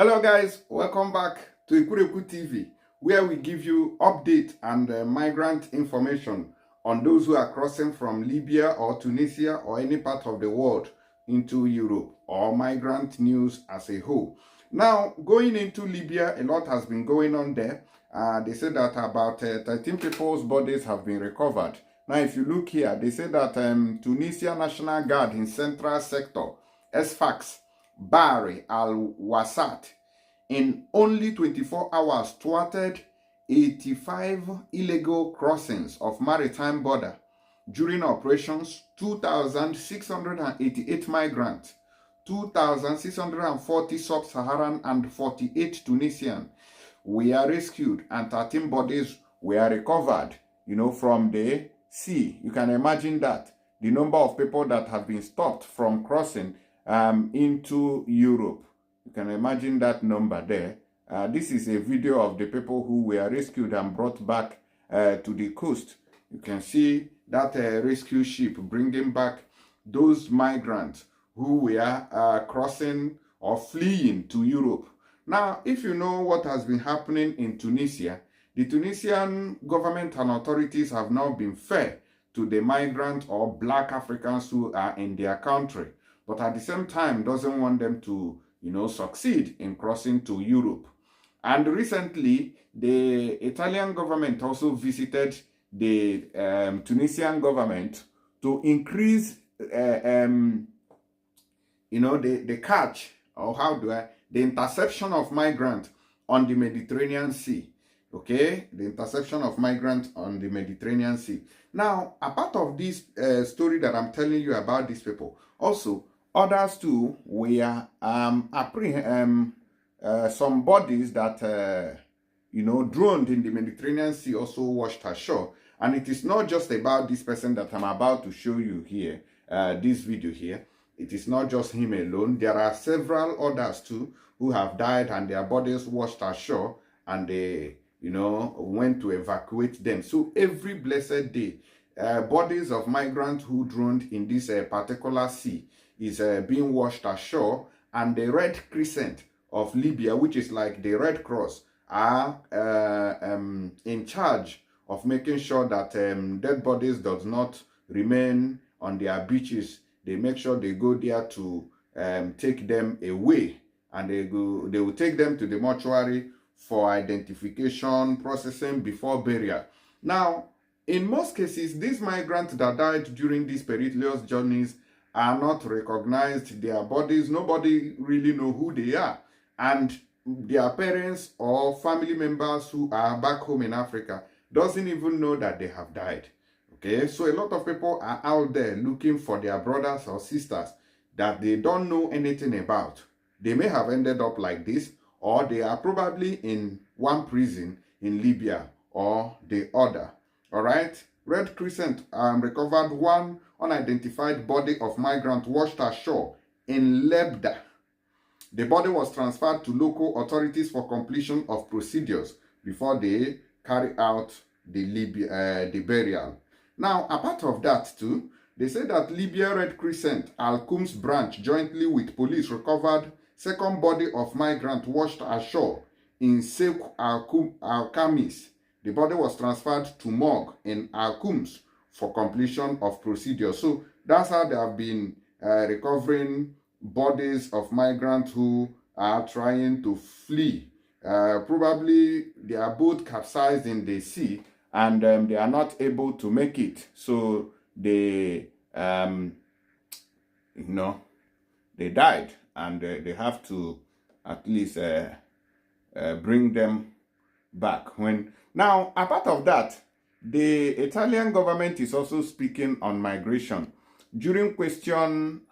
Hello guys, welcome back to Ikureku TV, where we give you update and migrant information on those who are crossing from Libya or Tunisia or any part of the world into Europe, or migrant news as a whole. Now, going into Libya, a lot has been going on there. They say that about 13 people's bodies have been recovered. Now, if you look here, they say that Tunisia National Guard in Central Sector, SFAX, Bari al-Wasat, in only 24 hours thwarted 85 illegal crossings of maritime border. During operations, 2,688 migrants, 2,640 sub-Saharan and 48 Tunisian were rescued and 13 bodies were recovered, from the sea. You can imagine that. The number of people that have been stopped from crossing into Europe. You can imagine that number there. This is a video of the people who were rescued and brought back to the coast. You can see that rescue ship bringing back those migrants who were crossing or fleeing to Europe. Now, if you know what has been happening in Tunisia, the Tunisian government and authorities have now been fair to the migrants or black Africans who are in their country, but at the same time doesn't want them to, succeed in crossing to Europe. And recently, the Italian government also visited the Tunisian government to increase, the catch, or the interception of migrants on the Mediterranean Sea. Okay, the interception of migrants on the Mediterranean Sea. Now, a part of this story that I'm telling you about these people, also, others too were some bodies that, drowned in the Mediterranean Sea also washed ashore. And it is not just about this person that I'm about to show you here, this video here. It is not just him alone. There are several others too who have died and their bodies washed ashore, and they, went to evacuate them. So every blessed day, bodies of migrants who drowned in this particular sea is being washed ashore, and the Red Crescent of Libya, which is like the Red Cross, are in charge of making sure that dead bodies does not remain on their beaches. They make sure they go there to take them away, and they will take them to the mortuary for identification, processing before burial. Now, in most cases, these migrants that died during these perilous journeys are not recognized. Their bodies, nobody really know who they are. And their parents or family members who are back home in Africa doesn't even know that they have died. Okay, so a lot of people are out there looking for their brothers or sisters that they don't know anything about. They may have ended up like this, or they are probably in one prison in Libya or the other. All right, Red Crescent recovered one unidentified body of migrant washed ashore in Libya. The body was transferred to local authorities for completion of procedures before they carry out the burial. Now, apart of that too, they say that Libya Red Crescent Al-Qums branch jointly with police recovered second body of migrant washed ashore in Sheikh Al-Khamis. The body was transferred to morgue in Al-Qums for completion of procedures. So that's how they have been recovering bodies of migrants who are trying to flee. Probably they are both capsized in the sea, and they are not able to make it. So they, they died, and they have to at least bring them back. Now, apart of that, the Italian government is also speaking on migration. During question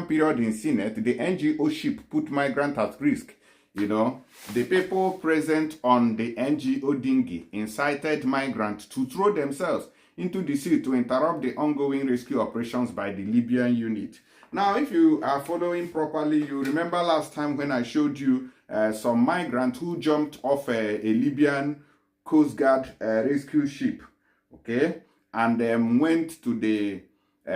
period in Senate, the NGO ship put migrants at risk. The people present on the NGO dinghy incited migrants to throw themselves into the sea to interrupt the ongoing rescue operations by the Libyan unit. Now, if you are following properly, you remember last time when I showed you some migrants who jumped off a Libyan Coast Guard rescue ship, okay, and went to the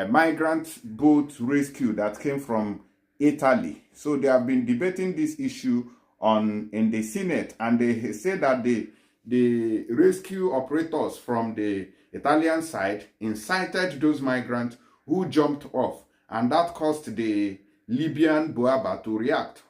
migrant boat rescue that came from Italy. So they have been debating this issue in the Senate, and they say that the rescue operators from the Italian side incited those migrants who jumped off, and that caused the Libyan Boaba to react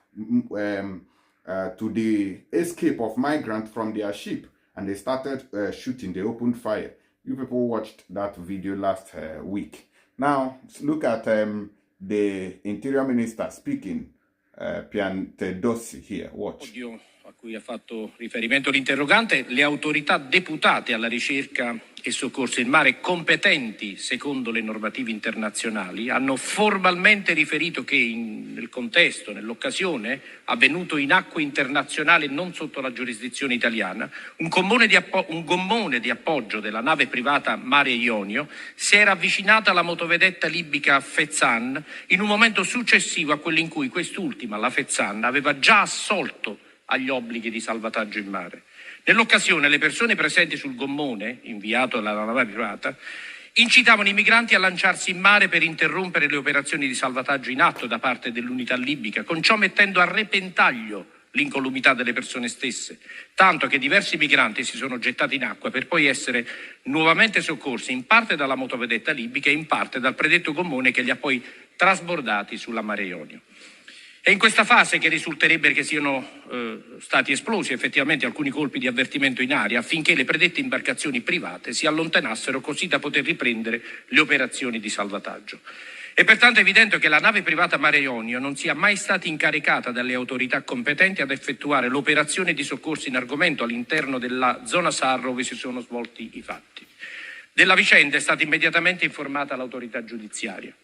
to the escape of migrants from their ship, and they started shooting. They opened fire. You people watched that video last week. Now look at the Interior Minister speaking, Piantedosi here. Watch. Oddio, a cui ha fatto riferimento l'interrogante, le autorità deputate alla ricerca e soccorso in mare competenti secondo le normative internazionali hanno formalmente riferito che nel contesto, nell'occasione, avvenuto in acque internazionali non sotto la giurisdizione italiana, un gommone di appoggio della nave privata Mare Ionio si era avvicinato alla motovedetta libica Fezzan in un momento successivo a quello in cui quest'ultima, la Fezzan, aveva già assolto agli obblighi di salvataggio in mare. Nell'occasione le persone presenti sul gommone, inviato dalla nave privata, incitavano i migranti a lanciarsi in mare per interrompere le operazioni di salvataggio in atto da parte dell'unità libica, con ciò mettendo a repentaglio l'incolumità delle persone stesse, tanto che diversi migranti si sono gettati in acqua per poi essere nuovamente soccorsi in parte dalla motovedetta libica e in parte dal predetto gommone che li ha poi trasbordati sulla Mare Ionio. È in questa fase che risulterebbe che siano stati esplosi effettivamente alcuni colpi di avvertimento in aria affinché le predette imbarcazioni private si allontanassero così da poter riprendere le operazioni di salvataggio. È pertanto evidente che la nave privata Mare Ionio non sia mai stata incaricata dalle autorità competenti ad effettuare l'operazione di soccorso in argomento all'interno della zona SAR dove si sono svolti i fatti. Della vicenda è stata immediatamente informata l'autorità giudiziaria.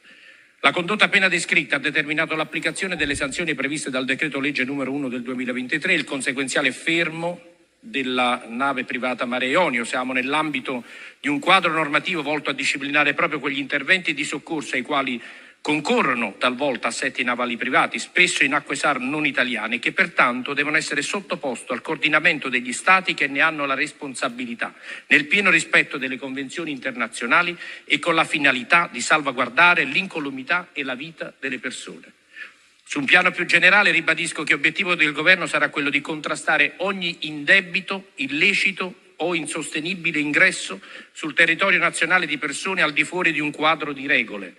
La condotta appena descritta ha determinato l'applicazione delle sanzioni previste dal decreto legge numero 1 del 2023 e il conseguenziale fermo della nave privata Mare Ionio. Siamo nell'ambito di un quadro normativo volto a disciplinare proprio quegli interventi di soccorso ai quali concorrono talvolta assetti navali privati, spesso in acque SAR non italiane, che pertanto devono essere sottoposti al coordinamento degli Stati che ne hanno la responsabilità, nel pieno rispetto delle convenzioni internazionali e con la finalità di salvaguardare l'incolumità e la vita delle persone. Su un piano più generale ribadisco che obiettivo del Governo sarà quello di contrastare ogni indebito, illecito o insostenibile ingresso sul territorio nazionale di persone al di fuori di un quadro di regole.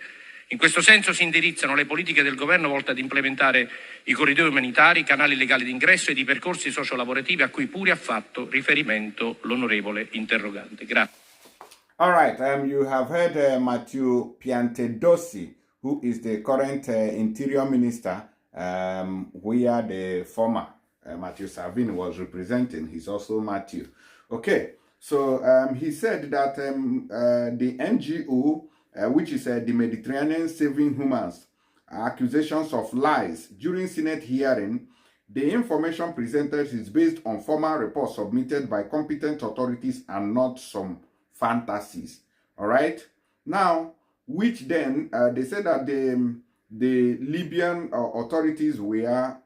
In questo senso si indirizzano le politiche del governo volte ad implementare i corridoi umanitari, i canali legali d'ingresso ed i percorsi sociolavorativi a cui pure ha fatto riferimento l'onorevole interrogante. Grazie. All right, you have heard Matteo Piantedosi, who is the current Interior Minister, where the former Matteo Salvini was representing. He's also Matteo. Okay, so he said that the NGO, which is the Mediterranean Saving Humans, accusations of lies. During Senate hearing, the information presented is based on formal reports submitted by competent authorities and not some fantasies. All right? Now, which then, they said that the Libyan authorities were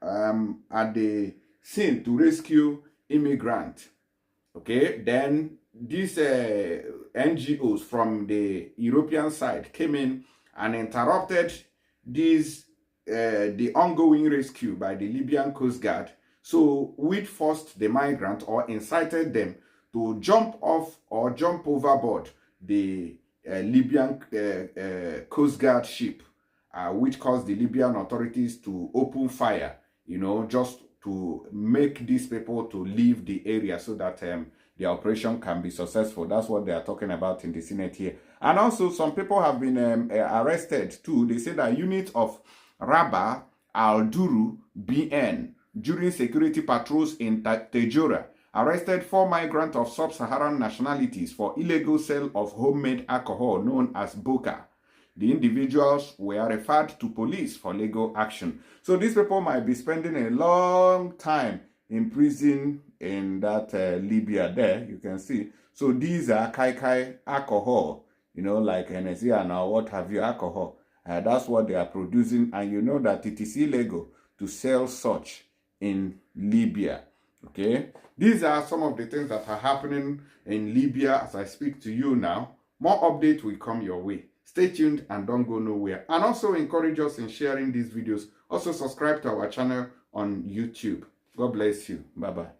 at the scene to rescue immigrants. Okay? Then these NGOs from the European side came in and interrupted the ongoing rescue by the Libyan Coast Guard. So which forced the migrant or incited them to jump off or jump overboard the Libyan Coast Guard ship, which caused the Libyan authorities to open fire, you know, just to make these people to leave the area so that the operation can be successful. That's what they are talking about in the Senate here. And also, some people have been arrested too. They say that units of Rabah al-Duru BN during security patrols in Tejura arrested 4 migrants of sub-Saharan nationalities for illegal sale of homemade alcohol known as Boka. The individuals were referred to police for legal action. So these people might be spending a long time in prison in that Libya there, you can see. So these are kai alcohol, you know, like Hennessy and what have you, alcohol. That's what they are producing, and you know that it is illegal to sell such in Libya. Okay, these are some of the things that are happening in Libya as I speak to you now. More updates will come your way. Stay tuned and don't go nowhere. And also encourage us in sharing these videos. Also subscribe to our channel on YouTube. God bless you. Bye-bye.